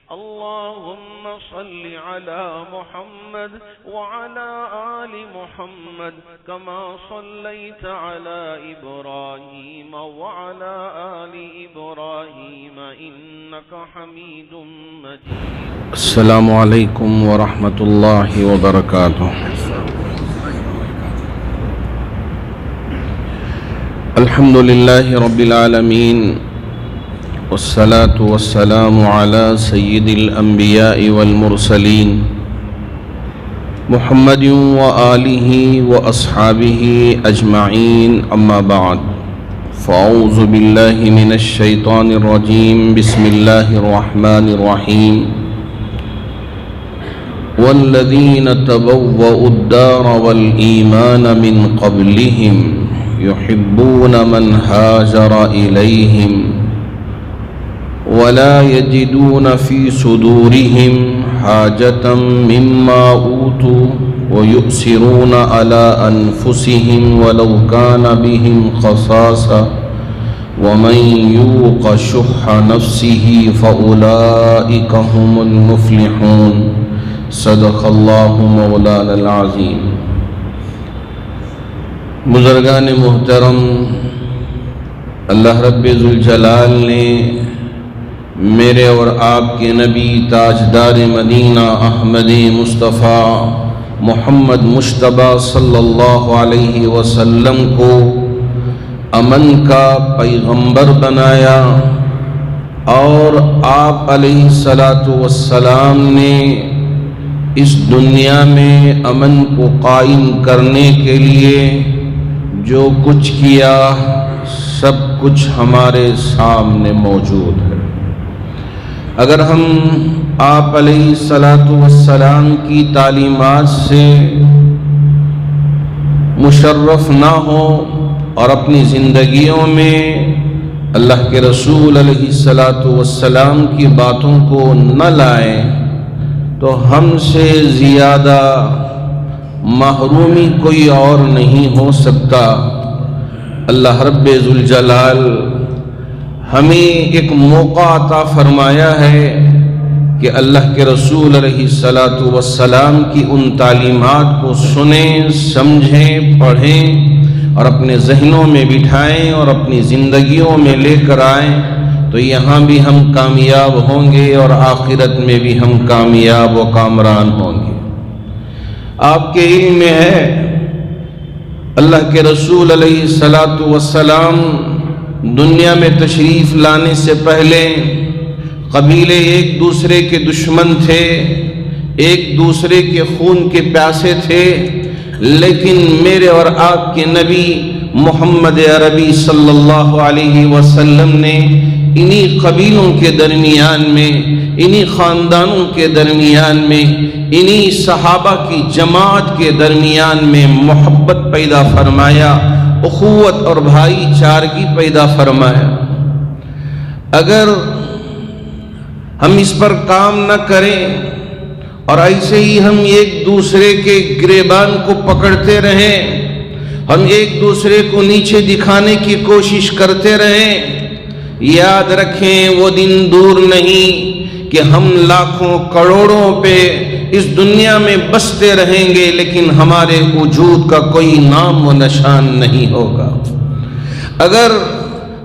اللهم صل على محمد وعلى آل محمد كما صليت على إبراهيم وعلى آل إبراهيم إنك حميد مجيد. السلام عليكم ورحمة الله وبركاته. الحمد لله رب العالمين، والصلاة والسلام على سيد الأنبياء والمرسلين محمد وآله وأصحابه أجمعين، أما بعد، فأعوذ بالله من الشيطان الرجيم. بسم الله الرحمن الرحيم. والذين تبوأوا الدار والإيمان من قبلهم يحبون من هاجر إليهم ولا يجدون في صدورهم حاجة مما أوتوا ويؤثرون على أنفسهم ولو كان بهم خصاصة ومن يوق شح نفسه فأولئك هم المفلحون. صدق اللہ مولانا العظیم. بزرگان محترم، اللہ رب ذوالجلال نے میرے اور آپ کے نبی تاجدار مدینہ احمد مصطفیٰ محمد مجتبیٰ صلی اللہ علیہ وسلم کو امن کا پیغمبر بنایا، اور آپ علیہ السلام نے اس دنیا میں امن کو قائم کرنے کے لیے جو کچھ کیا سب کچھ ہمارے سامنے موجود ہے. اگر ہم آپ علیہ السلام کی تعلیمات سے مشرف نہ ہوں اور اپنی زندگیوں میں اللہ کے رسول علیہ السلام کی باتوں کو نہ لائیں تو ہم سے زیادہ محرومی کوئی اور نہیں ہو سکتا. اللہ رب ذوالجلال ہمیں ایک موقع عطا فرمایا ہے کہ اللہ کے رسول علیہ السلام کی ان تعلیمات کو سنیں، سمجھیں، پڑھیں اور اپنے ذہنوں میں بٹھائیں اور اپنی زندگیوں میں لے کر آئیں، تو یہاں بھی ہم کامیاب ہوں گے اور آخرت میں بھی ہم کامیاب و کامران ہوں گے. آپ کے علم میں ہے اللہ کے رسول علیہ السلام دنیا میں تشریف لانے سے پہلے قبیلے ایک دوسرے کے دشمن تھے، ایک دوسرے کے خون کے پیاسے تھے، لیکن میرے اور آپ کے نبی محمد عربی صلی اللہ علیہ وسلم نے انہی قبیلوں کے درمیان میں، انہی خاندانوں کے درمیان میں، انہی صحابہ کی جماعت کے درمیان میں محبت پیدا فرمایا، اخوت اور بھائی چارگی پیدا فرمایا. اگر ہم اس پر کام نہ کریں اور ایسے ہی ہم ایک دوسرے کے گریبان کو پکڑتے رہیں، ہم ایک دوسرے کو نیچے دکھانے کی کوشش کرتے رہیں، یاد رکھیں وہ دن دور نہیں کہ ہم لاکھوں کروڑوں پہ اس دنیا میں بستے رہیں گے لیکن ہمارے وجود کا کوئی نام و نشان نہیں ہوگا. اگر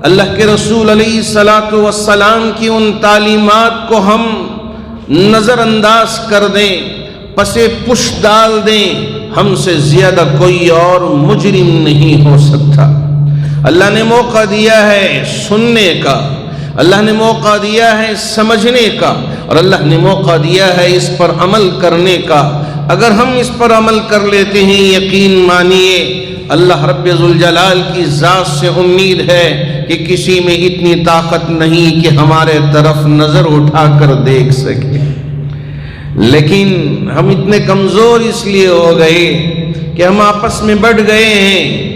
اللہ کے رسول علیہ السلام کی ان تعلیمات کو ہم نظر انداز کر دیں، پسے پش ڈال دیں، ہم سے زیادہ کوئی اور مجرم نہیں ہو سکتا. اللہ نے موقع دیا ہے سننے کا، اللہ نے موقع دیا ہے سمجھنے کا، اور اللہ نے موقع دیا ہے اس پر عمل کرنے کا. اگر ہم اس پر عمل کر لیتے ہیں، یقین مانیے اللہ رب ذوالجلال کی ذات سے امید ہے کہ کسی میں اتنی طاقت نہیں کہ ہمارے طرف نظر اٹھا کر دیکھ سکے. لیکن ہم اتنے کمزور اس لیے ہو گئے کہ ہم آپس میں بٹ گئے ہیں،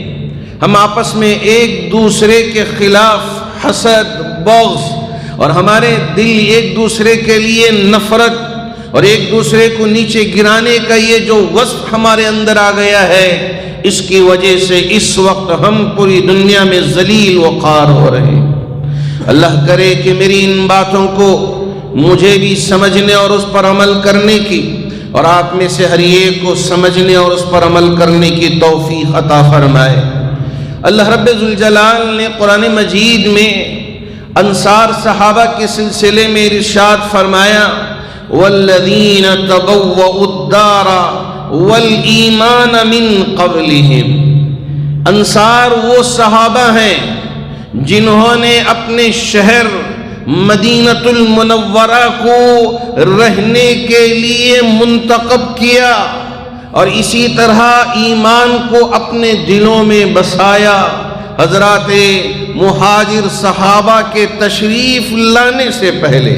ہم آپس میں ایک دوسرے کے خلاف حسد، بغض، اور ہمارے دل ایک دوسرے کے لیے نفرت اور ایک دوسرے کو نیچے گرانے کا یہ جو وصف ہمارے اندر آ گیا ہے، اس کی وجہ سے اس وقت ہم پوری دنیا میں ذلیل و خوار ہو رہے ہیں. اللہ کرے کہ میری ان باتوں کو مجھے بھی سمجھنے اور اس پر عمل کرنے کی، اور آپ میں سے ہر ایک کو سمجھنے اور اس پر عمل کرنے کی توفیق عطا فرمائے۔ اللہ رب ذوالجلال نے قرآن مجید میں انصار صحابہ کے سلسلے میں ارشاد فرمایا، والذین تبوؤوا الدار والایمان من قبلہم، انصار وہ صحابہ ہیں جنہوں نے اپنے شہر مدینۃ المنورہ کو رہنے کے لیے منتخب کیا، اور اسی طرح ایمان کو اپنے دلوں میں بسایا۔ حضرات مہاجر صحابہ کے تشریف لانے سے پہلے،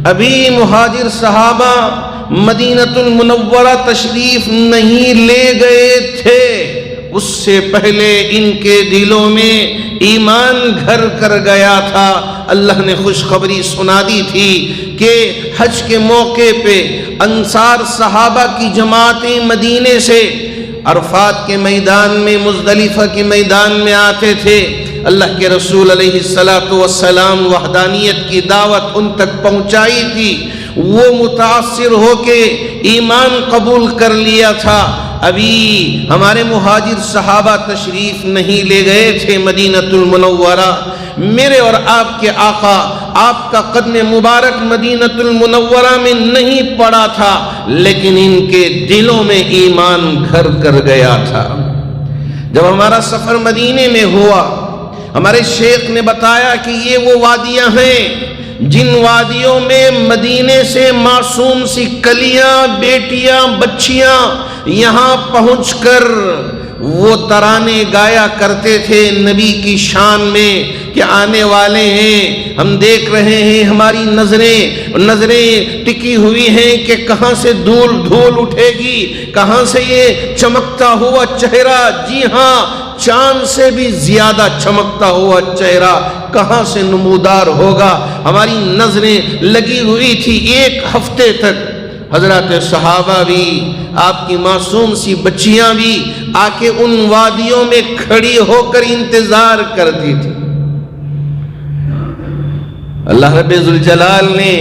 ابھی مہاجر صحابہ مدینۃ المنورہ تشریف نہیں لے گئے تھے، اس سے پہلے ان کے دلوں میں ایمان گھر کر گیا تھا۔ اللہ نے خوشخبری سنا دی تھی کہ حج کے موقع پہ انصار صحابہ کی جماعتیں مدینے سے عرفات کے میدان میں، مزدلفہ کے میدان میں آتے تھے۔ اللہ کے رسول علیہ السلام وحدانیت کی دعوت ان تک پہنچائی تھی، وہ متاثر ہو کے ایمان قبول کر لیا تھا۔ ابھی ہمارے مہاجر صحابہ تشریف نہیں لے گئے تھے مدینۃ المنورہ۔ میرے اور آپ کے آقا، آپ کا قدم مبارک مدینۃ المنورہ میں نہیں پڑا تھا، لیکن ان کے دلوں میں ایمان گھر کر گیا تھا۔ جب ہمارا سفر مدینے میں ہوا، ہمارے شیخ نے بتایا کہ یہ وہ وادیاں ہیں جن وادیوں میں مدینے سے معصوم سی کلیاں، بیٹیاں، بچیاں یہاں پہنچ کر وہ ترانے گایا کرتے تھے نبی کی شان میں کہ آنے والے ہیں، ہم دیکھ رہے ہیں، ہماری نظریں ٹکی ہوئی ہیں کہ کہاں سے دھول اٹھے گی، کہاں سے یہ چمکتا ہوا چہرہ، جی ہاں چاند سے بھی زیادہ چمکتا ہوا چہرہ کہاں سے نمودار ہوگا۔ ہماری نظریں لگی ہوئی تھی ایک ہفتے تک۔ حضرات صحابہ بھی، آپ کی معصوم سی بچیاں بھی آ کے ان وادیوں میں کھڑی ہو کر انتظار کرتی تھی۔ اللہ رب ذوالجلال نے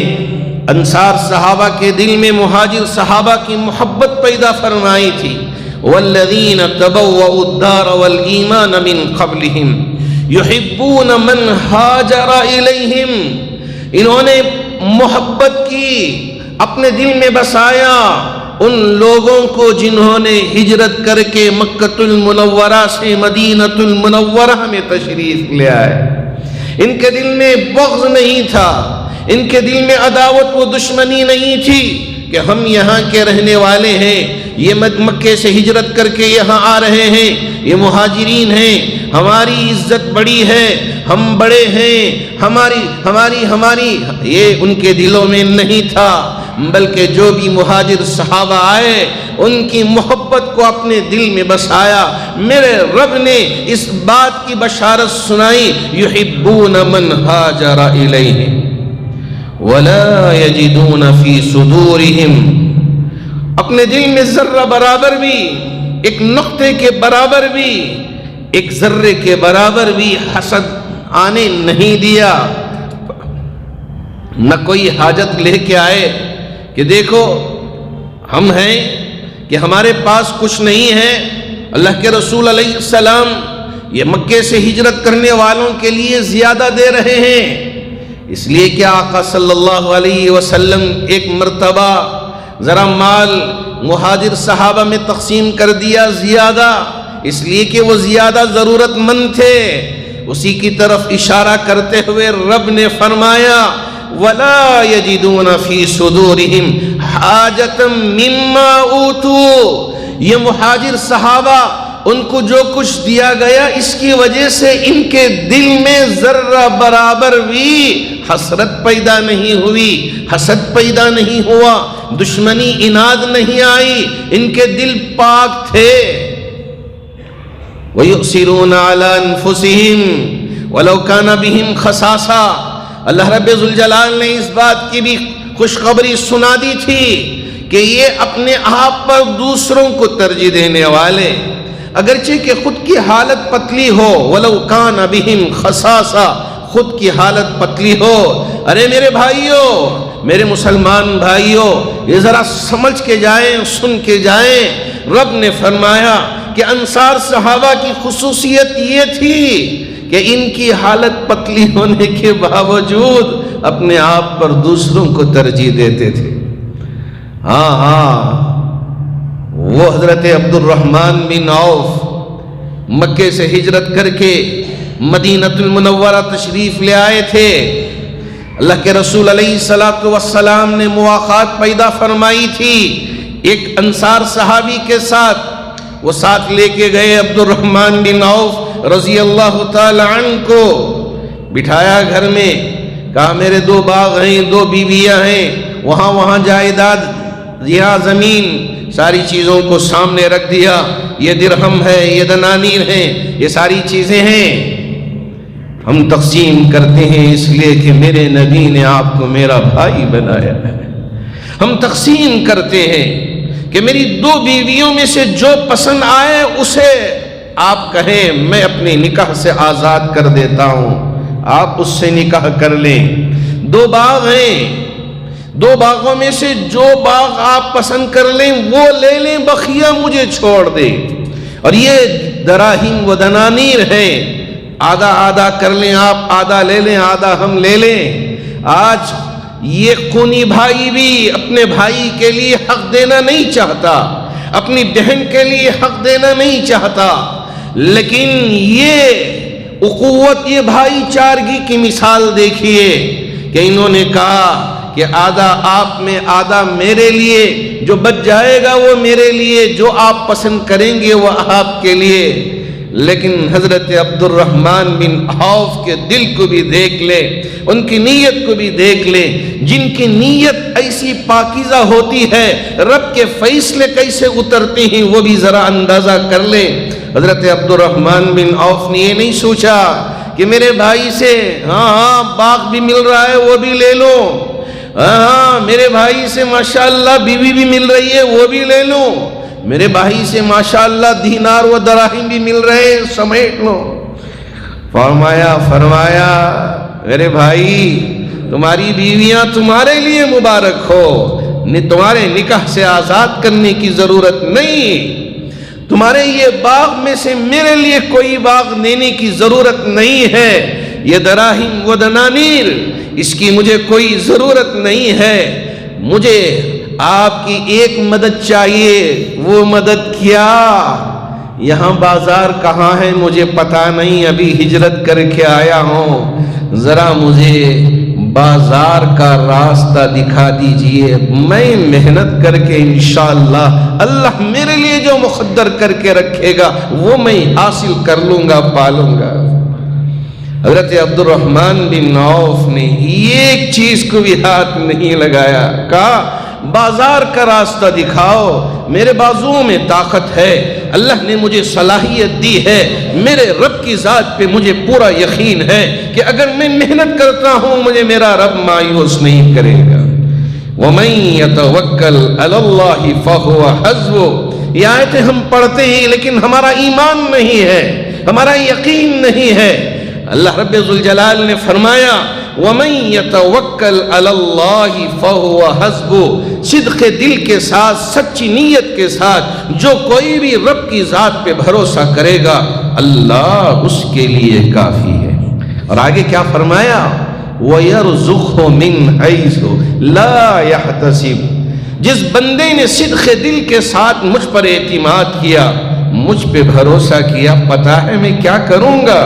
انصار صحابہ کے دل میں مہاجر صحابہ کی محبت پیدا فرمائی تھی۔ والذین تبوؤوا الدار والایمان من قبلہم یحبون من ہاجر الیہم، انہوں نے محبت کی، اپنے دل میں بسایا ان لوگوں کو جنہوں نے ہجرت کر کے مکہ المنورہ سے مدینۃ المنورہ میں تشریف لے آئے۔ ان کے دل میں بغض نہیں تھا، ان کے دل میں عداوت و دشمنی نہیں تھی کہ ہم یہاں کے رہنے والے ہیں، یہ مکے سے ہجرت کر کے یہاں آ رہے ہیں، یہ مہاجرین ہیں، ہماری عزت بڑی ہے، ہم بڑے ہیں، ہماری یہ ان کے دلوں میں نہیں تھا، بلکہ جو بھی مہاجر صحابہ آئے ان کی محبت کو اپنے دل میں بسایا۔ میرے رب نے اس بات کی بشارت سنائی، یحبون من ہاجر الیہم ولا یجدون فی صدورہم، اپنے دل میں ذرہ برابر بھی، ایک نقطے کے برابر بھی، ایک ذرے کے برابر بھی حسد آنے نہیں دیا۔ نہ کوئی حاجت لے کے آئے کہ دیکھو ہم ہیں کہ ہمارے پاس کچھ نہیں ہے۔ اللہ کے رسول علیہ السلام یہ مکے سے ہجرت کرنے والوں کے لیے زیادہ دے رہے ہیں، اس لیے کہ آقا صلی اللہ علیہ وسلم ایک مرتبہ ذرا مال مہاجر صحابہ میں تقسیم کر دیا زیادہ، اس لیے کہ وہ زیادہ ضرورت مند تھے۔ اسی کی طرف اشارہ کرتے ہوئے رب نے فرمایا وَلَا يَجِدُونَ فِي صُدُورِهِمْ حَاجَةً مِّمَّا أُوتُوا، یہ مہاجر صحابہ ان کو جو کچھ دیا گیا اس کی وجہ سے ان کے دل میں ذرہ برابر بھی حسرت پیدا نہیں ہوئی، حسد پیدا نہیں ہوا، دشمنی اناد نہیں آئی، ان کے دل پاک تھے۔ وَيُؤْثِرُونَ عَلَىٰ أَنفُسِهِمْ وَلَوْ كَانَ بِهِمْ خَصَاصَةٌ، اللہ رب ذوالجلال نے اس بات کی بھی خوشخبری سنا دی تھی کہ یہ اپنے آپ پر دوسروں کو ترجیح دینے والے، اگرچہ کہ خود کی حالت پتلی ہو، وَلَوْ كَانَ بِهِمْ خَصَاصَةٌ، خود کی حالت پتلی ہو۔ ارے میرے بھائیو، میرے مسلمان بھائیوں، یہ ذرا سمجھ کے جائیں، سن کے جائیں۔ رب نے فرمایا کہ انصار صحابہ کی خصوصیت یہ تھی کہ ان کی حالت پتلی ہونے کے باوجود اپنے آپ پر دوسروں کو ترجیح دیتے تھے۔ ہاں وہ حضرت عبد الرحمن بن عوف مکے سے ہجرت کر کے مدینہ المنورہ تشریف لے آئے تھے۔ اللہ کے رسول علیہ السلام نے مواخات پیدا فرمائی تھی ایک انصار صحابی کے ساتھ۔ وہ ساتھ لے کے گئے عبد الرحمن بن عوف رضی اللہ تعالی عنہ کو، بٹھایا گھر میں، کہا میرے 2 باغ ہیں، 2 بیویاں ہیں، وہاں جائیداد، یہاں زمین، ساری چیزوں کو سامنے رکھ دیا، یہ درہم ہے، یہ دنانیر ہیں، یہ ساری چیزیں ہیں، ہم تقسیم کرتے ہیں اس لیے کہ میرے نبی نے آپ کو میرا بھائی بنایا ہے۔ ہم تقسیم کرتے ہیں کہ میری 2 بیویوں میں سے جو پسند آئے اسے آپ کہیں میں اپنے نکاح سے آزاد کر دیتا ہوں، آپ اس سے نکاح کر لیں۔ 2 باغ ہیں، 2 باغوں میں سے جو باغ آپ پسند کر لیں وہ لے لیں، بقیہ مجھے چھوڑ دیں۔ اور یہ دراہیم و دنانیر ہیں، آدھا کر لیں، آپ آدھا لے لیں، آدھا ہم لے لیں۔ آج یہ خونی بھائی بھی اپنے بھائی کے لیے حق دینا نہیں چاہتا، اپنی بہن کے لیے حق دینا نہیں چاہتا، لیکن یہ اخوت، یہ بھائی چارگی کی مثال دیکھیے کہ انہوں نے کہا کہ آدھا آپ میں، آدھا میرے لیے، جو بچ جائے گا وہ میرے لیے، جو آپ پسند کریں گے وہ آپ کے لیے۔ لیکن حضرت عبد الرحمن بن عوف کے دل کو بھی دیکھ لے، ان کی نیت کو بھی دیکھ لے، جن کی نیت ایسی پاکیزہ ہوتی ہے رب کے فیصلے کیسے اترتے ہیں وہ بھی ذرا اندازہ کر لے۔ حضرت عبد الرحمن بن عوف نے یہ نہیں سوچا کہ میرے بھائی سے باغ بھی مل رہا ہے وہ بھی لے لو، میرے بھائی سے ماشاءاللہ بیوی بھی مل رہی ہے وہ بھی لے لو، میرے بھائی سے ماشاءاللہ دینار و دراہم بھی مل رہے ہیں سمیٹ لو۔ فرمایا میرے بھائی تمہاری بیویاں تمہارے لیے مبارک ہو، تمہارے نکاح سے آزاد کرنے کی ضرورت نہیں، تمہارے یہ باغ میں سے میرے لیے کوئی باغ دینے کی ضرورت نہیں ہے، یہ دراہم و دنانیر اس کی مجھے کوئی ضرورت نہیں ہے، مجھے آپ کی ایک مدد چاہیے۔ وہ مدد کیا؟ یہاں بازار کہاں ہے مجھے پتا نہیں، ابھی ہجرت کر کے آیا ہوں، ذرا مجھے بازار کا راستہ دکھا دیجئے، میں محنت کر کے انشاءاللہ اللہ میرے لیے جو مقدر کر کے رکھے گا وہ میں حاصل کر لوں گا، پالوں گا۔ حضرت عبد الرحمن بن عوف نے ایک چیز کو بھی ہاتھ نہیں لگایا، کہا بازار کا راستہ دکھاؤ، میرے بازوؤں میں طاقت ہے، اللہ نے مجھے صلاحیت دی ہے، میرے رب کی ذات پہ مجھے پورا یقین ہے کہ اگر میں محنت کرتا ہوں مجھے میرا رب مایوس نہیں کرے گا۔ وَمَن يَتَوَكَّلْ عَلَى اللَّهِ فَهُوَ حَسْبُهُ، یہ آیتیں ہم پڑھتے ہیں لیکن ہمارا ایمان نہیں ہے، ہمارا یقین نہیں ہے۔ اللہ رب ذوالجلال نے فرمایا وَمَن يَتَوَكَّلْ عَلَى اللَّهِ فَهُوَ حَسْبُهُ، صدق دل کے ساتھ، سچی نیت کے ساتھ جو کوئی بھی رب کی ذات پہ بھروسہ کرے گا اللہ اس کے لیے کافی ہے۔ اور آگے کیا فرمایا؟ وَيَرْزُقْهُ مِنْ حَيْثُ لَا يَحْتَسِبُ، جس بندے نے صدق دل کے ساتھ مجھ پر اعتماد کیا، مجھ پہ بھروسہ کیا، پتا ہے میں کیا کروں گا،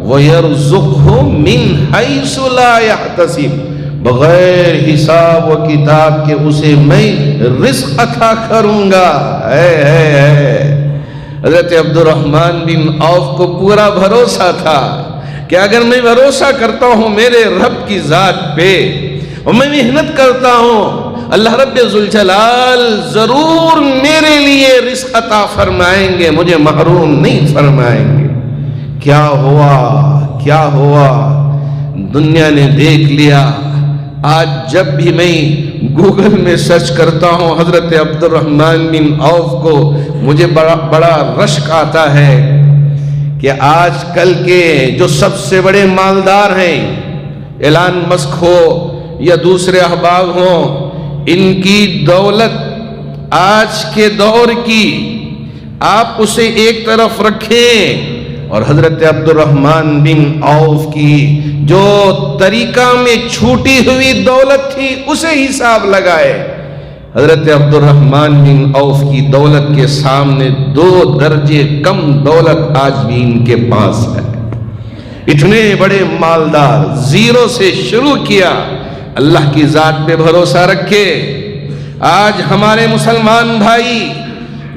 وَيَرْزُقْهُ مِنْ حَيْثُ لَا يَحْتَسِبُ، بغیر حساب و کتاب کے اسے میں رزق عطا کروں گا۔ حضرت عبد الرحمن بن عوف کو پورا بھروسہ تھا کہ اگر میں بھروسہ کرتا ہوں میرے رب کی ذات پہ اور میں محنت کرتا ہوں اللہ رب ذوالجلال ضرور میرے لیے رزق عطا فرمائیں گے، مجھے محروم نہیں فرمائیں گے۔ کیا ہوا دنیا نے دیکھ لیا۔ آج جب بھی میں گوگل میں سرچ کرتا ہوں حضرت عبد الرحمن بن عوف کو مجھے بڑا رشک آتا ہے کہ آج کل کے جو سب سے بڑے مالدار ہیں، ایلان مسک ہو یا دوسرے احباب ہوں، ان کی دولت آج کے دور کی آپ اسے ایک طرف رکھیں اور حضرت عبد الرحمن بن عوف کی جو طریقہ میں چھوٹی ہوئی دولت تھی اسے حساب لگائے۔ حضرت عبد الرحمن بن عوف کی دولت کے سامنے 2 درجے کم دولت آج بھی ان کے پاس ہے۔ اتنے بڑے مالدار، زیرو سے شروع کیا، اللہ کی ذات پہ بھروسہ رکھے۔ آج ہمارے مسلمان بھائی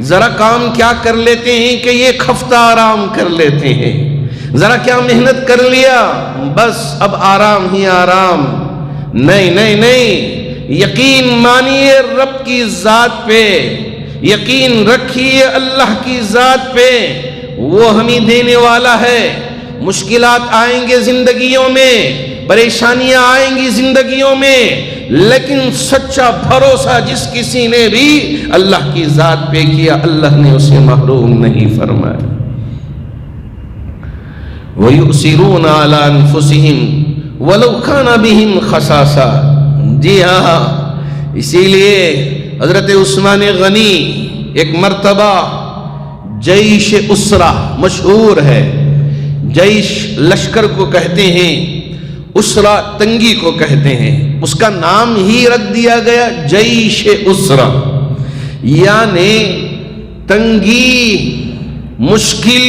ذرا کام کیا کر لیتے ہیں کہ ایک ہفتہ آرام کر لیتے ہیں، ذرا کیا محنت کر لیا بس اب آرام ہی آرام۔ نہیں نہیں نہیں، یقین مانیے رب کی ذات پہ، یقین رکھیے اللہ کی ذات پہ، وہ ہمیں دینے والا ہے۔ مشکلات آئیں گے زندگیوں میں، پریشانیاں آئیں گی زندگیوں میں، لیکن سچا بھروسہ جس کسی نے بھی اللہ کی ذات پہ کیا اللہ نے اسے محروم نہیں فرمایا۔ وَيُؤْثِرُونَ عَلَىٰ أَنفُسِهِمْ وَلَوْ كَانَ بِهِمْ خَصَاصَةٌ۔ جی ہاں، اسی لیے حضرت عثمان غنی ایک مرتبہ جیش اسرہ مشہور ہے، جیش لشکر کو کہتے ہیں، اسرہ تنگی کو کہتے ہیں، اس کا نام ہی رکھ دیا گیا جیش اسرہ، یعنی تنگی، مشکل،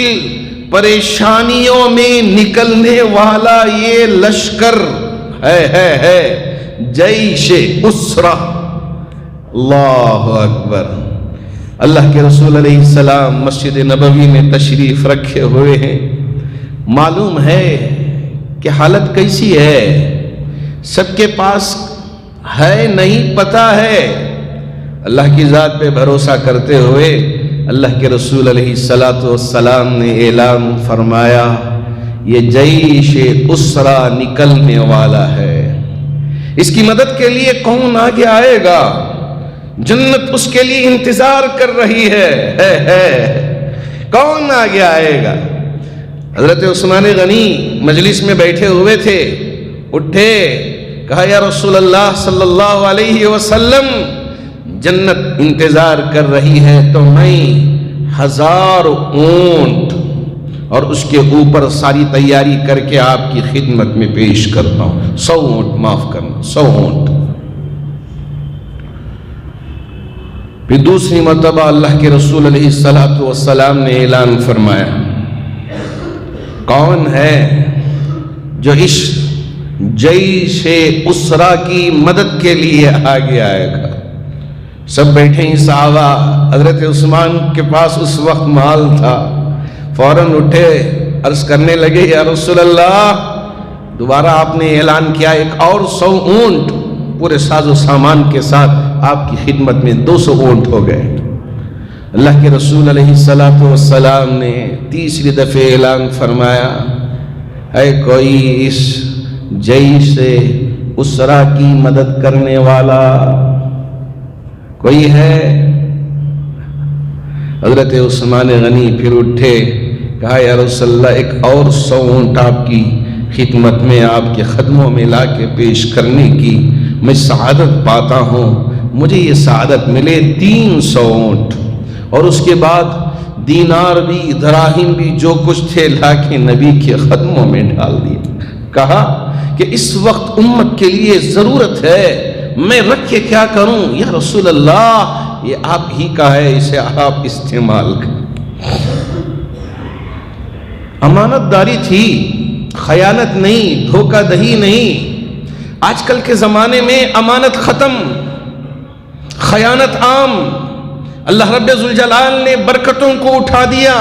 پریشانیوں میں نکلنے والا یہ لشکر ہے جیش اسرہ۔ اللہ اکبر۔ اللہ کے رسول علیہ السلام مسجد نبوی میں تشریف رکھے ہوئے ہیں، معلوم ہے کہ حالت کیسی ہے، سب کے پاس ہے نہیں پتہ ہے۔ اللہ کی ذات پہ بھروسہ کرتے ہوئے اللہ کے رسول علیہ السلام نے اعلان فرمایا یہ جیش اسرہ نکلنے والا ہے، اس کی مدد کے لیے کون آگے آئے گا؟ جنت اس کے لیے انتظار کر رہی ہے کون آگے آئے گا؟ حضرت عثمان غنی مجلس میں بیٹھے ہوئے تھے، اٹھے، کہا یا رسول اللہ صلی اللہ علیہ وسلم جنت انتظار کر رہی ہے تو میں 1000 اونٹ اور اس کے اوپر ساری تیاری کر کے آپ کی خدمت میں پیش کرتا ہوں، 100 اونٹ معاف کرنا، 100 اونٹ۔ پھر دوسری مرتبہ اللہ کے رسول علیہ السلام نے اعلان فرمایا کون ہے جو اس جیش اسرہ کی مدد کے لیے آگے آئے گا؟ سب بیٹھے ہیں صحابہ، حضرت عثمان کے پاس اس وقت مال تھا، فوراً اٹھے، عرض کرنے لگے یا رسول اللہ دوبارہ آپ نے اعلان کیا ایک اور 100 اونٹ پورے ساز و سامان کے ساتھ آپ کی خدمت میں 200 اونٹ ہو گئے۔ اللہ کے رسول علیہ السلام نے تیسری دفعہ اعلان فرمایا ہے کوئی اس جیش اسرہ کی مدد کرنے والا کوئی ہے؟ حضرت عثمان غنی پھر اٹھے، کہا یا رسول اللہ ایک اور 100 اونٹ آپ کی خدمت میں آپ کے قدموں میں لا کے پیش کرنے کی میں سعادت پاتا ہوں، مجھے یہ سعادت ملے 300 اونٹ، اور اس کے بعد دینار بھی دراہم بھی جو کچھ تھے لا کے نبی کے قدموں میں ڈال دیے۔ کہا کہ اس وقت امت کے لیے ضرورت ہے، میں رکھ کے کیا کروں؟ یا رسول اللہ یہ آپ ہی کا ہے، اسے آپ استعمال کریں۔ امانت داری تھی، خیانت نہیں، دھوکہ دہی نہیں۔ آج کل کے زمانے میں امانت ختم، خیانت عام۔ اللہ رب ذوالجلال نے برکتوں کو اٹھا دیا،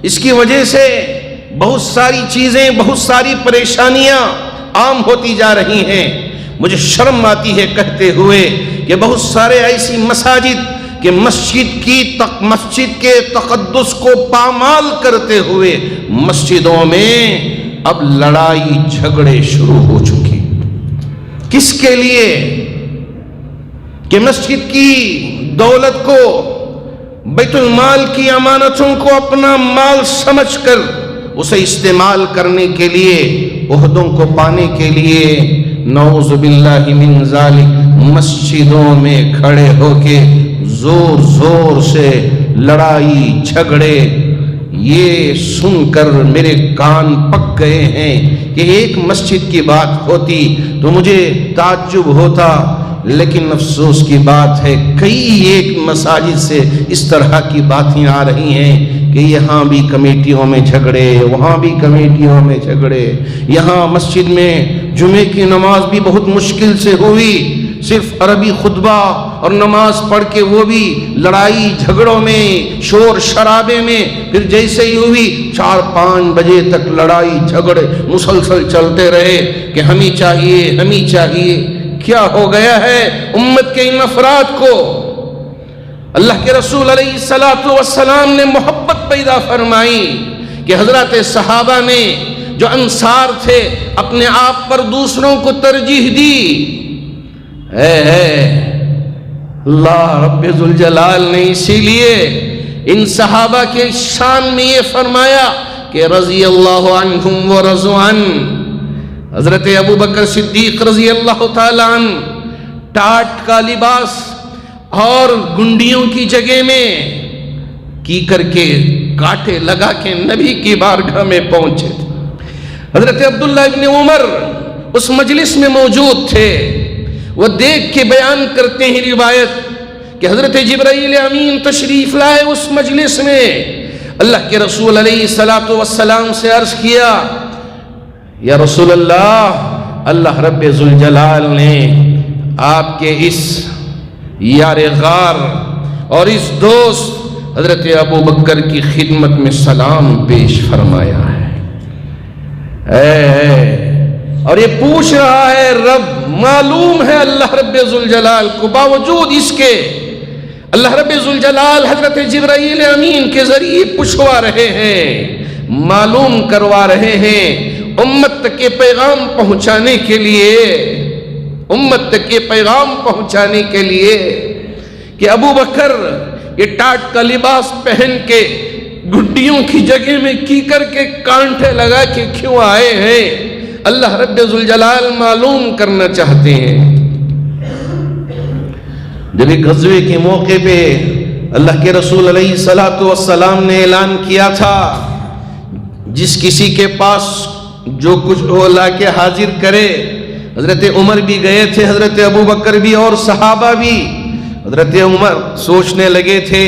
اس کی وجہ سے بہت ساری چیزیں، بہت ساری پریشانیاں عام ہوتی جا رہی ہیں۔ مجھے شرم آتی ہے کہتے ہوئے کہ بہت سارے ایسی مساجد کہ مسجد کے تقدس کو پامال کرتے ہوئے مسجدوں میں اب لڑائی جھگڑے شروع ہو چکی۔ کس کے لیے؟ کہ مسجد کی دولت کو، بیت المال کی امانتوں کو اپنا مال سمجھ کر اسے استعمال کرنے کے لیے، عہدوں کو پانے کے لیے، نعوذ باللہ من ذالک مسجدوں میں کھڑے ہو کے زور زور سے لڑائی جھگڑے، یہ سن کر میرے کان پک گئے ہیں کہ ایک مسجد کی بات ہوتی تو مجھے تعجب ہوتا، لیکن افسوس کی بات ہے کئی ایک مساجد سے اس طرح کی باتیں آ رہی ہیں کہ یہاں بھی کمیٹیوں میں جھگڑے، وہاں بھی کمیٹیوں میں جھگڑے، یہاں مسجد میں جمعے کی نماز بھی بہت مشکل سے ہوئی، صرف عربی خطبہ اور نماز پڑھ کے وہ بھی لڑائی جھگڑوں میں، شور شرابے میں، پھر جیسے ہی ہوئی 4-5 بجے تک لڑائی جھگڑے مسلسل چلتے رہے کہ ہمیں چاہیے ہمیں چاہیے۔ کیا ہو گیا ہے امت کے ان افراد کو؟ اللہ کے رسول علیہ الصلوۃ والسلام نے محبت پیدا فرمائی کہ حضرات صحابہ نے جو انصار تھے اپنے آپ پر دوسروں کو ترجیح دی۔ اللہ رب ذوالجلال نے اسی لیے ان صحابہ کے شان میں یہ فرمایا کہ رضی اللہ عنہم ورضوا عنہ۔ حضرت ابو بکر صدیق رضی اللہ تعالیٰ عنہ ٹاٹ کا لباس اور گنڈیوں کی جگہ میں کی کر کے کانٹے لگا کے نبی کی بارگاہ میں پہنچے تھے۔ حضرت عبداللہ ابن عمر اس مجلس میں موجود تھے، وہ دیکھ کے بیان کرتے ہیں روایت کہ حضرت جبرائیل امین تشریف لائے اس مجلس میں۔ اللہ کے رسول علیہ الصلوۃ والسلام سے عرض کیا، یا رسول اللہ رب ذوالجلال نے آپ کے اس یار غار اور اس دوست حضرت ابو بکر کی خدمت میں سلام پیش فرمایا ہے۔ اور یہ پوچھ رہا ہے، رب معلوم ہے اللہ رب ذوالجلال کو، باوجود اس کے اللہ رب ذوالجلال حضرت جبرائیل امین کے ذریعے پوچھوا رہے ہیں، معلوم کروا رہے ہیں، امت تک کے پیغام پہنچانے کے لیے، امت تک کے پیغام پہنچانے کے لیے کہ ابو بکر یہ ٹاٹ کا لباس پہن کے گھٹیوں کی جگہ میں کی کر کے کانٹے لگا کے کیوں آئے ہیں، اللہ رب ذوالجلال معلوم کرنا چاہتے ہیں۔ جب ایک غزوے کے موقع پہ اللہ کے رسول علیہ الصلوۃ والسلام نے اعلان کیا تھا، جس کسی کے پاس جو کچھ وہ لا کے حاضر کرے۔ حضرت عمر بھی گئے تھے، حضرت ابو بکر بھی اور صحابہ بھی۔ حضرت عمر سوچنے لگے تھے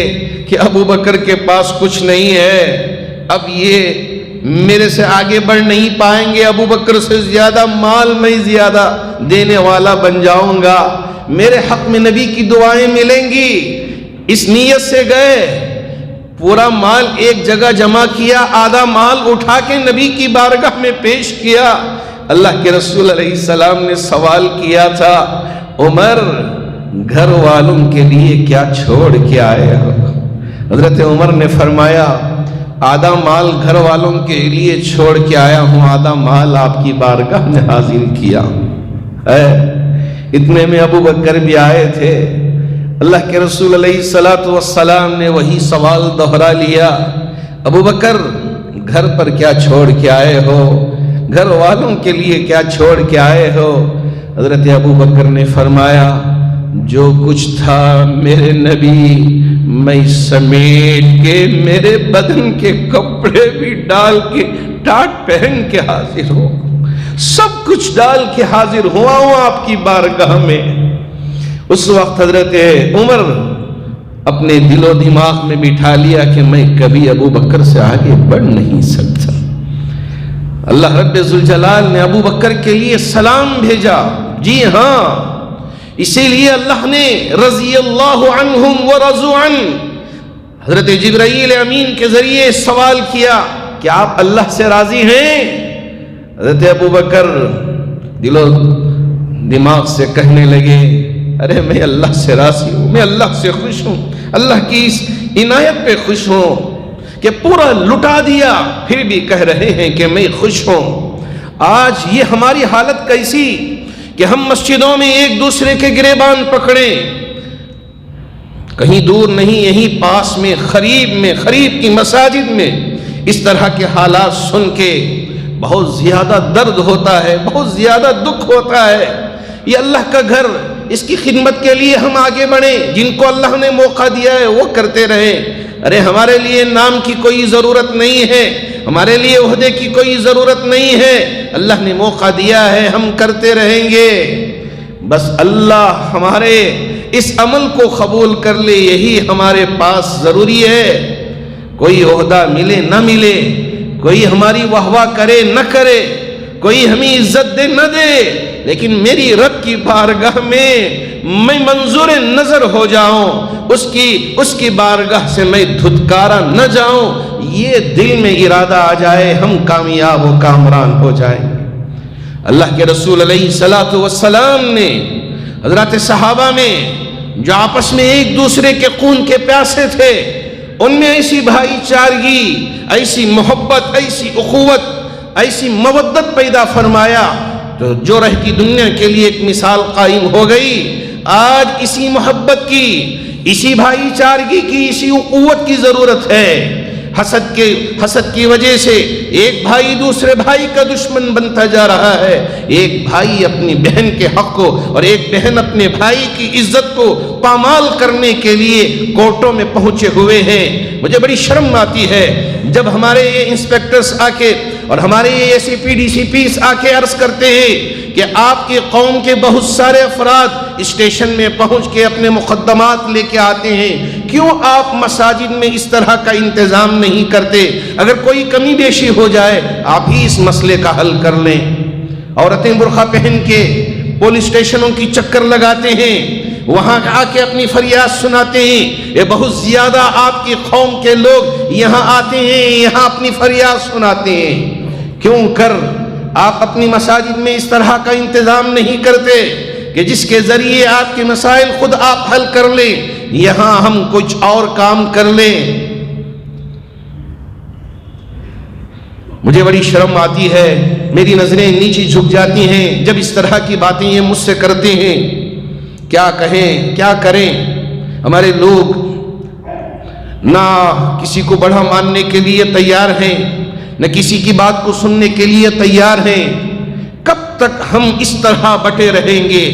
کہ ابو بکر کے پاس کچھ نہیں ہے، اب یہ میرے سے آگے بڑھ نہیں پائیں گے، ابو بکر سے زیادہ مال میں زیادہ دینے والا بن جاؤں گا، میرے حق میں نبی کی دعائیں ملیں گی۔ اس نیت سے گئے، پورا مال ایک جگہ جمع کیا، آدھا مال اٹھا کے نبی کی بارگاہ میں پیش کیا۔ اللہ کے رسول علیہ السلام نے سوال کیا تھا، عمر گھر والوں کے لیے کیا چھوڑ کے آئے ہو؟ حضرت عمر نے فرمایا، آدھا مال گھر والوں کے لیے چھوڑ کے آیا ہوں، آدھا مال آپ کی بارگاہ میں حاضر کیا ہے۔ اتنے میں ابو بکر بھی آئے تھے۔ اللہ کے رسول علیہ الصلوۃ والسلام نے وہی سوال دہرا لیا، ابو بکر گھر پر کیا چھوڑ کے آئے ہو، گھر والوں کے لیے کیا چھوڑ کے آئے ہو؟ حضرت ابو بکر نے فرمایا، جو کچھ تھا میرے نبی میں سمیٹ کے میرے بدن کے کپڑے بھی ڈال کے ٹاٹ پہن کے حاضر ہو، سب کچھ ڈال کے حاضر ہوا ہوں آپ کی بارگاہ میں۔ اس وقت حضرت عمر اپنے دل و دماغ میں بٹھا لیا کہ میں کبھی ابو بکر سے آگے بڑھ نہیں سکتا۔ اللہ رب ذوالجلال نے ابو بکر کے لیے سلام بھیجا، جی ہاں، اسی لیے اللہ نے رضی اللہ عنہم ورضوا عنہ حضرت جبرائیل امین کے ذریعے سوال کیا کہ آپ اللہ سے راضی ہیں؟ حضرت ابو بکر دل و دماغ سے کہنے لگے، ارے میں اللہ سے راضی ہوں، میں اللہ سے خوش ہوں، اللہ کی اس عنایت پہ خوش ہوں کہ پورا لٹا دیا، پھر بھی کہہ رہے ہیں کہ میں خوش ہوں۔ آج یہ ہماری حالت کیسی کہ ہم مسجدوں میں ایک دوسرے کے گریبان پکڑیں، کہیں دور نہیں، یہیں پاس میں، قریب کی مساجد میں اس طرح کے حالات سن کے بہت زیادہ درد ہوتا ہے، بہت زیادہ دکھ ہوتا ہے۔ یہ اللہ کا گھر، اس کی خدمت کے لیے ہم آگے بڑھیں، جن کو اللہ نے موقع دیا ہے وہ کرتے رہیں۔ ارے ہمارے لیے نام کی کوئی ضرورت نہیں ہے، ہمارے لیے عہدے کی کوئی ضرورت نہیں ہے، اللہ نے موقع دیا ہے، ہم کرتے رہیں گے۔ بس اللہ ہمارے اس عمل کو قبول کر لے، یہی ہمارے پاس ضروری ہے۔ کوئی عہدہ ملے نہ ملے، کوئی ہماری واہ واہ کرے نہ کرے، کوئی ہمیں عزت دے نہ دے، لیکن میری رب کی بارگاہ میں منظور نظر ہو جاؤں، اس کی بارگاہ سے میں دھتکارا نہ جاؤں، یہ دل میں ارادہ آ جائے، ہم کامیاب و کامران ہو جائیں گے۔ اللہ کے رسول علیہ السلام نے حضرات صحابہ میں جو آپس میں ایک دوسرے کے خون کے پیاسے تھے، ان میں ایسی بھائی چارگی، ایسی محبت، ایسی اخوت، ایسی مودت پیدا فرمایا جو رہتی دنیا کے لیے ایک مثال قائم ہو گئی۔ آج اسی محبت کی، اسی بھائی چارگی کی، اسی اخوت کی ضرورت ہے۔ حسد کی وجہ سے ایک بھائی دوسرے بھائی کا دشمن بنتا جا رہا ہے، ایک بھائی اپنی بہن کے حق کو اور ایک بہن اپنے بھائی کی عزت کو پامال کرنے کے لیے کورٹوں میں پہنچے ہوئے ہیں۔ مجھے بڑی شرم آتی ہے جب ہمارے یہ انسپیکٹرز آ کے اور ہمارے یہ ایس پی ڈی سی پیز آ کے عرض کرتے ہیں کہ آپ کی قوم کے بہت سارے افراد اسٹیشن میں پہنچ کے اپنے مقدمات لے کے آتے ہیں، کیوں آپ مساجد میں اس طرح کا انتظام نہیں کرتے؟ اگر کوئی کمی بیشی ہو جائے آپ ہی اس مسئلے کا حل کر لیں۔ عورتیں برقع پہن کے پولیس اسٹیشنوں کی چکر لگاتے ہیں، وہاں آ کے اپنی فریاد سناتے ہیں۔ یہ بہت زیادہ آپ کی قوم کے لوگ یہاں آتے ہیں، یہاں اپنی فریاد سناتے ہیں۔ کیوں کر آپ اپنی مساجد میں اس طرح کا انتظام نہیں کرتے کہ جس کے ذریعے آپ کے مسائل خود آپ حل کر لیں، یہاں ہم کچھ اور کام کر لیں؟ مجھے بڑی شرم آتی ہے، میری نظریں نیچی جھک جاتی ہیں جب اس طرح کی باتیں یہ مجھ سے کرتے ہیں۔ کیا کہیں کیا کریں؟ ہمارے لوگ نہ کسی کو بڑا ماننے کے لیے تیار ہیں، نہ کسی کی بات کو سننے کے لیے تیار ہیں۔ کب تک ہم اس طرح بٹے رہیں گے؟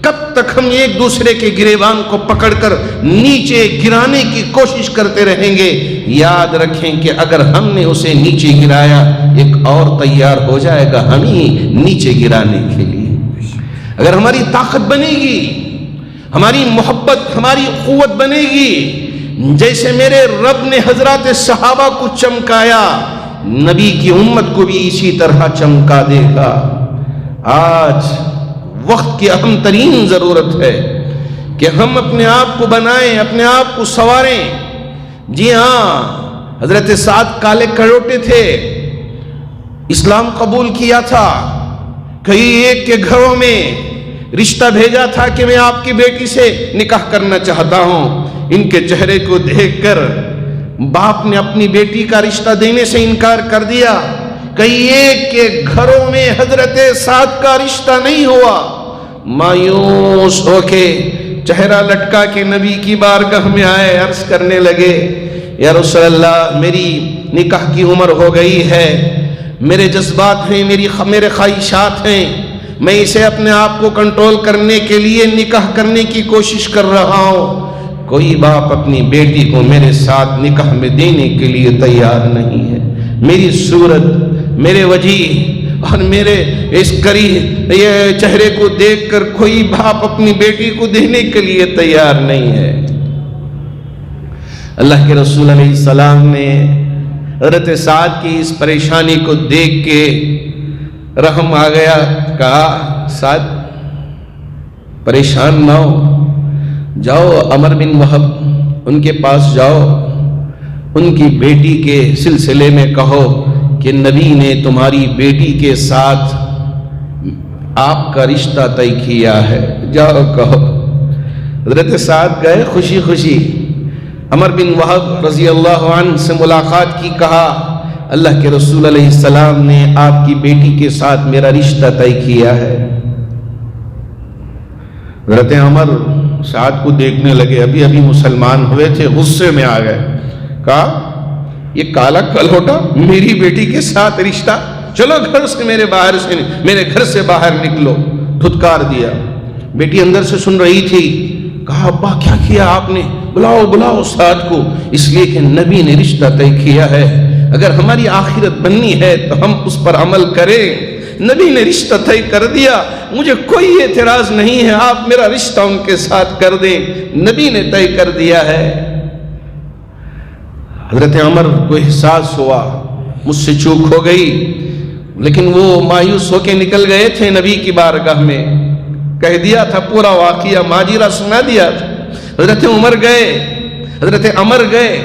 کب تک ہم ایک دوسرے کے گریبان کو پکڑ کر نیچے گرانے کی کوشش کرتے رہیں گے؟ یاد رکھیں کہ اگر ہم نے اسے نیچے گرایا، ایک اور تیار ہو جائے گا ہمیں نیچے گرانے کے لیے۔ اگر ہماری طاقت بنے گی، ہماری محبت، ہماری قوت بنے گی، جیسے میرے رب نے حضرات صحابہ کو چمکایا، نبی کی امت کو بھی اسی طرح چمکا دے گا۔ آج وقت کی اہم ترین ضرورت ہے کہ ہم اپنے آپ کو بنائیں، اپنے آپ کو سنواریں۔ جی ہاں، حضرت سعد کالے کروٹے تھے، اسلام قبول کیا تھا، کئی ایک کے گھروں میں رشتہ بھیجا تھا کہ میں آپ کی بیٹی سے نکاح کرنا چاہتا ہوں۔ ان کے چہرے کو دیکھ کر باپ نے اپنی بیٹی کا رشتہ دینے سے انکار کر دیا۔ کئی ایک کے گھروں میں حضرت سعد کا رشتہ نہیں ہوا۔ مایوس ہو کے چہرہ لٹکا کے نبی کی بارگاہ میں آئے، عرض کرنے لگے، یا رسول اللہ، میری نکاح کی عمر ہو گئی ہے، میرے جذبات ہیں، میرے خواہشات ہیں، میں اسے اپنے آپ کو کنٹرول کرنے کے لیے نکاح کرنے کی کوشش کر رہا ہوں۔ کوئی باپ اپنی بیٹی کو میرے ساتھ نکاح میں دینے کے لیے تیار نہیں ہے۔ میری صورت، میرے وجہ اور میرے اس یہ چہرے کو دیکھ کر کوئی باپ اپنی بیٹی کو دینے کے لیے تیار نہیں ہے۔ اللہ کے رسول علیہ السلام نے حضرت سعد کی اس پریشانی کو دیکھ کے رحم آ گیا، کہا سعد پریشان نہ ہو، جاؤ عمر بن وہب ان کے پاس جاؤ، ان کی بیٹی کے سلسلے میں کہو کہ نبی نے تمہاری بیٹی کے ساتھ آپ کا رشتہ طے کیا ہے، جاؤ کہو۔ حضرت سعد گئے خوشی خوشی، عمر بن وہب رضی اللہ عنہ سے ملاقات کی، کہا اللہ کے رسول علیہ السلام نے آپ کی بیٹی کے ساتھ میرا رشتہ طے کیا ہے۔ حضرت عمر سعد کو دیکھنے لگے، ابھی مسلمان ہوئے تھے، غصے میں آ گئے، کہا یہ کالا کلوٹا میری بیٹی کے ساتھ رشتہ چلو گھر سے میرے گھر سے باہر نکلو، دھتکار دیا۔ بیٹی اندر سے سن رہی تھی، کہا ابا کیا کیا آپ نے؟ بلاؤ سعد کو، اس لیے کہ نبی نے رشتہ طے کیا ہے، اگر ہماری آخرت بننی ہے تو ہم اس پر عمل کریں۔ نبی نے رشتہ طے کر دیا، مجھے کوئی اعتراض نہیں ہے، آپ میرا رشتہ ان کے ساتھ کر دیں، نبی نے طے کر دیا ہے۔ حضرت عمر کو احساس ہوا مجھ سے چوک ہو گئی، لیکن وہ مایوس ہو کے نکل گئے تھے نبی کی بارگاہ میں، کہہ دیا تھا پورا واقعہ، ماجرہ سنا دیا تھا۔ حضرت عمر گئے،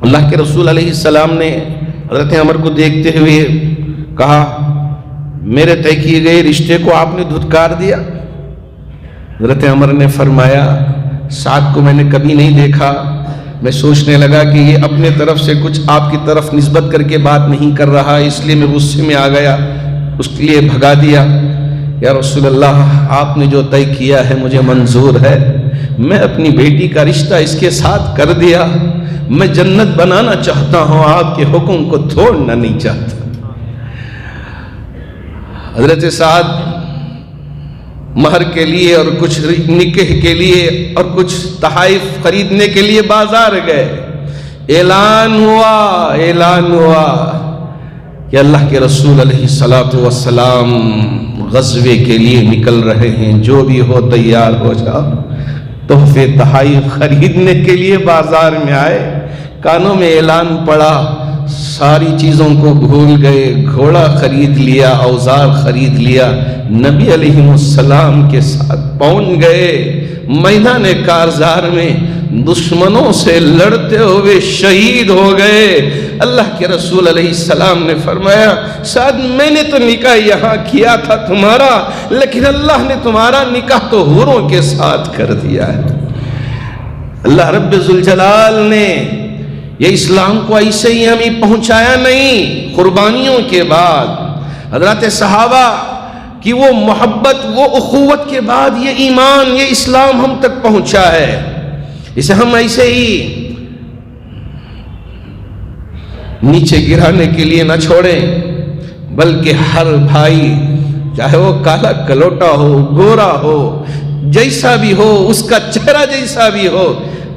اللہ کے رسول علیہ السلام نے حضرت عمر کو دیکھتے ہوئے کہا میرے طے کیے گئے رشتے کو آپ نے دھتکار دیا۔ حضرت عمر نے فرمایا سعد کو میں نے کبھی نہیں دیکھا، میں سوچنے لگا کہ یہ اپنے طرف سے کچھ آپ کی طرف نسبت کر کے بات نہیں کر رہا، اس لیے میں غصے میں آ گیا، اس کے لیے بھگا دیا۔ یا رسول اللہ آپ نے جو طے کیا ہے مجھے منظور ہے، میں اپنی بیٹی کا رشتہ اس کے ساتھ کر دیا، میں جنت بنانا چاہتا ہوں، آپ کے حکم کو توڑنا نہیں چاہتا۔ حضرت سعد مہر کے لیے اور کچھ نکاح کے لیے اور کچھ تحائف خریدنے کے لیے بازار گئے، اعلان ہوا کہ اللہ کے رسول علیہ السلام غزوے کے لیے نکل رہے ہیں، جو بھی ہو تیار ہو جاؤ۔ تحفے تحائف خریدنے کے لیے بازار میں آئے، کانوں میں اعلان پڑا، ساری چیزوں کو بھول گئے، گھوڑا خرید لیا، اوزار خرید لیا، نبی علیہ السلام کے ساتھ پہنچ گئے میدان کارزار میں، دشمنوں سے لڑتے ہوئے شہید ہو گئے۔ اللہ کے رسول علیہ السلام نے فرمایا سعد میں نے تو نکاح یہاں کیا تھا تمہارا، لیکن اللہ نے تمہارا نکاح تو حوروں کے ساتھ کر دیا ہے۔ اللہ رب ذوالجلال نے یہ اسلام کو ایسے ہی ہمیں پہنچایا نہیں، قربانیوں کے بعد حضرات صحابہ کی وہ محبت، وہ اخوت کے بعد یہ ایمان، یہ اسلام ہم تک پہنچا ہے۔ اسے ہم ایسے ہی نیچے گرانے کے لیے نہ چھوڑیں، بلکہ ہر بھائی چاہے وہ کالا کلوٹا ہو، گورا ہو، جیسا بھی ہو، اس کا چہرہ جیسا بھی ہو،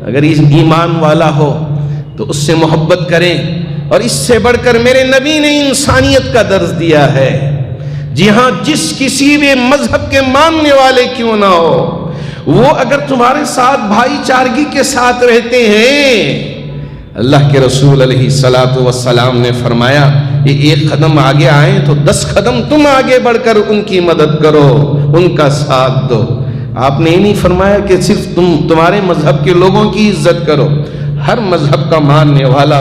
اگر ایمان والا ہو تو اس سے محبت کریں۔ اور اس سے بڑھ کر میرے نبی نے انسانیت کا درس دیا ہے۔ جی ہاں، جس کسی بھی مذہب کے ماننے والے کیوں نہ ہو، وہ اگر تمہارے ساتھ بھائی چارگی کے ساتھ رہتے ہیں، اللہ کے رسول علیہ السلام نے فرمایا یہ ایک قدم آگے آئیں تو 10 قدم تم آگے بڑھ کر ان کی مدد کرو، ان کا ساتھ دو۔ آپ نے یہ نہیں فرمایا کہ صرف تمہارے مذہب کے لوگوں کی عزت کرو، ہر مذہب کا ماننے والا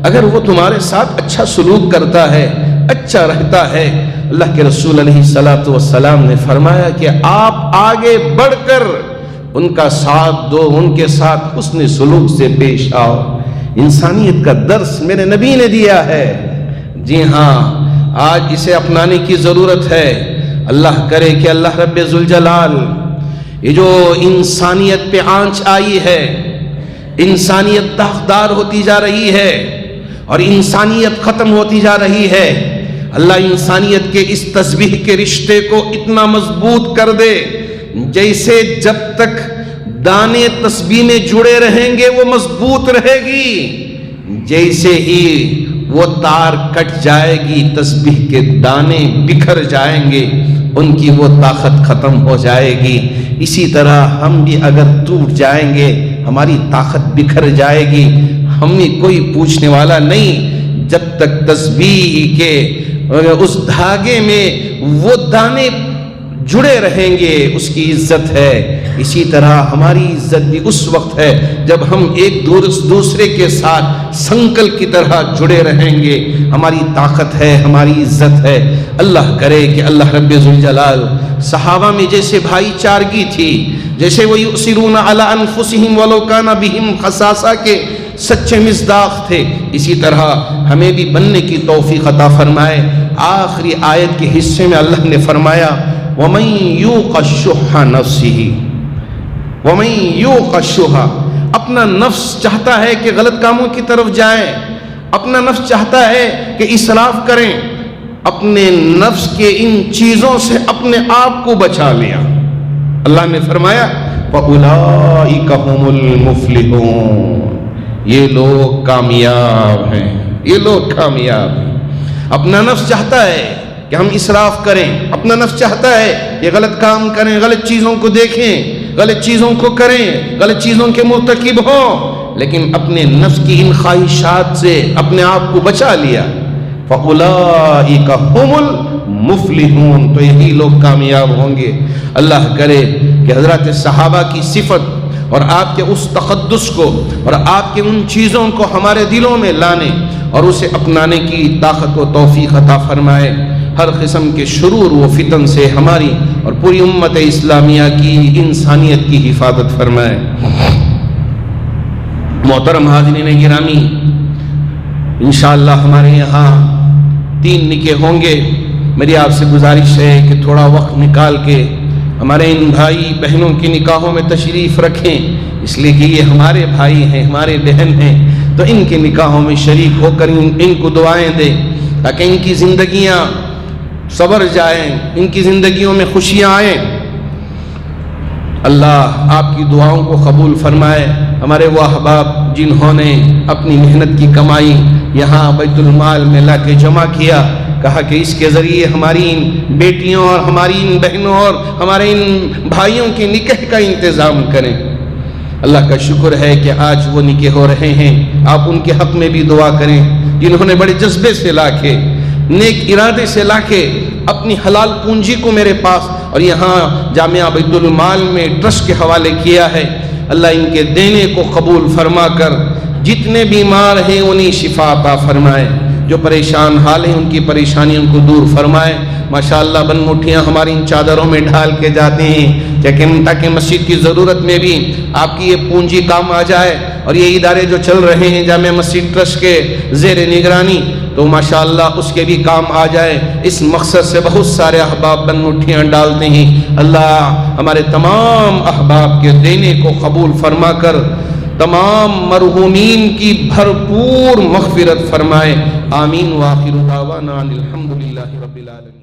اگر وہ تمہارے ساتھ اچھا سلوک کرتا ہے، اچھا رہتا ہے، اللہ کے رسول علیہ السلام نے فرمایا کہ آپ آگے بڑھ کر ان کا ساتھ دو، ان کے ساتھ حسن سلوک سے پیش آؤ۔ انسانیت کا درس میرے نبی نے دیا ہے۔ جی ہاں، آج اسے اپنانے کی ضرورت ہے۔ اللہ کرے کہ اللہ رب ذوالجلال یہ جو انسانیت پہ آنچ آئی ہے، انسانیت داغدار ہوتی جا رہی ہے اور انسانیت ختم ہوتی جا رہی ہے، اللہ انسانیت کے اس تسبیح کے رشتے کو اتنا مضبوط کر دے جیسے جب تک دانے تسبیح میں جڑے رہیں گے وہ مضبوط رہے گی، جیسے ہی وہ تار کٹ جائے گی تسبیح کے دانے بکھر جائیں گے، ان کی وہ طاقت ختم ہو جائے گی۔ اسی طرح ہم بھی اگر ٹوٹ جائیں گے ہماری طاقت بکھر جائے گی، ہمیں کوئی پوچھنے والا نہیں جب تک تسبیح کے اس دھاگے میں وہ دانے جڑے رہیں گے، اس کی عزت ہے۔ اسی طرح ہماری عزت بھی اس وقت ہے جب ہم ایک دوسرے کے ساتھ سنکل کی طرح جڑے رہیں گے، ہماری طاقت ہے، ہماری عزت ہے۔ اللہ کرے کہ اللہ رب ذوالجلال صحابہ میں جیسے بھائی چارگی تھی، جیسے وہ یؤثرون علی انفسہم ولو کان بہم خصاصہ کے سچے مصداق تھے، اسی طرح ہمیں بھی بننے کی توفیق عطا فرمائے۔ آخری آیت کے حصے میں اللہ نے فرمایا وَمَن یُوقَ شُحَّ نَفْسِهِ وَمَن یُوقَ شُحَّ، اپنا نفس چاہتا ہے کہ غلط کاموں کی طرف جائیں، اپنا نفس چاہتا ہے کہ اسراف کریں، اپنے نفس کے ان چیزوں سے اپنے آپ کو بچا لیا. اللہ نے فرمایا فَأُولَئِكَ هُمُ الْمُفْلِحُونَ، یہ لوگ کامیاب ہیں، یہ لوگ کامیاب ہیں. اپنا نفس چاہتا ہے کہ ہم اسراف کریں، اپنا نفس چاہتا ہے کہ غلط کام کریں، غلط چیزوں کو دیکھیں، غلط چیزوں کو کریں، غلط چیزوں کے مرتکب ہوں، لیکن اپنے نفس کی ان خواہشات سے اپنے آپ کو بچا لیا. فَأُولَئِكَ هُمُ الْمُفْلِحُونَ، تو یہی لوگ کامیاب ہوں گے. اللہ کرے کہ حضرات صحابہ کی صفت اور آپ کے اس تقدس کو اور آپ کے ان چیزوں کو ہمارے دلوں میں لانے اور اسے اپنانے کی طاقت و توفیق عطا فرمائے. ہر قسم کے شرور و فتن سے ہماری اور پوری امت اسلامیہ کی انسانیت کی حفاظت فرمائے. محترم حاضرین گرامی، انشاءاللہ ہمارے یہاں 3 نکاح ہوں گے. میری آپ سے گزارش ہے کہ تھوڑا وقت نکال کے ہمارے ان بھائی بہنوں کی نکاحوں میں تشریف رکھیں، اس لیے کہ یہ ہمارے بھائی ہیں، ہمارے بہن ہیں، تو ان کے نکاحوں میں شریک ہو کر ان کو دعائیں دیں تاکہ ان کی زندگیاں صبر جائیں، ان کی زندگیوں میں خوشیاں آئیں. اللہ آپ کی دعاؤں کو قبول فرمائے. ہمارے وہ احباب جنہوں نے اپنی محنت کی کمائی یہاں بیت المال میں لا کے جمع کیا، کہا کہ اس کے ذریعے ہماری ان بیٹیوں اور ہماری ان بہنوں اور ہمارے ان بھائیوں کے نکاح کا انتظام کریں. اللہ کا شکر ہے کہ آج وہ نکاح ہو رہے ہیں. آپ ان کے حق میں بھی دعا کریں جنہوں نے بڑے جذبے سے لا کے، نیک ارادے سے لا کے اپنی حلال پونجی کو میرے پاس اور یہاں جامعہ بیت المال میں ٹرسٹ کے حوالے کیا ہے. اللہ ان کے دینے کو قبول فرما کر جتنے بیمار ہیں انہیں شفا عطا فرمائے، جو پریشان حال ہیں ان کی پریشانیوں کو دور فرمائے. ماشاءاللہ بن مٹھیاں ہماری ان چادروں میں ڈھال کے جاتے ہیں تاکہ مسجد کی ضرورت میں بھی آپ کی یہ پونجی کام آ جائے. اور یہ ادارے جو چل رہے ہیں جامعہ مسجد ٹرسٹ کے زیر نگرانی، تو ماشاءاللہ اس کے بھی کام آ جائے. اس مقصد سے بہت سارے احباب بن مٹھیاں ڈالتے ہیں. اللہ ہمارے تمام احباب کے دینے کو قبول فرما کر تمام مرحومین کی بھرپور مغفرت فرمائے. آمین. وآخر دعوانا الحمدللہ رب العالمین.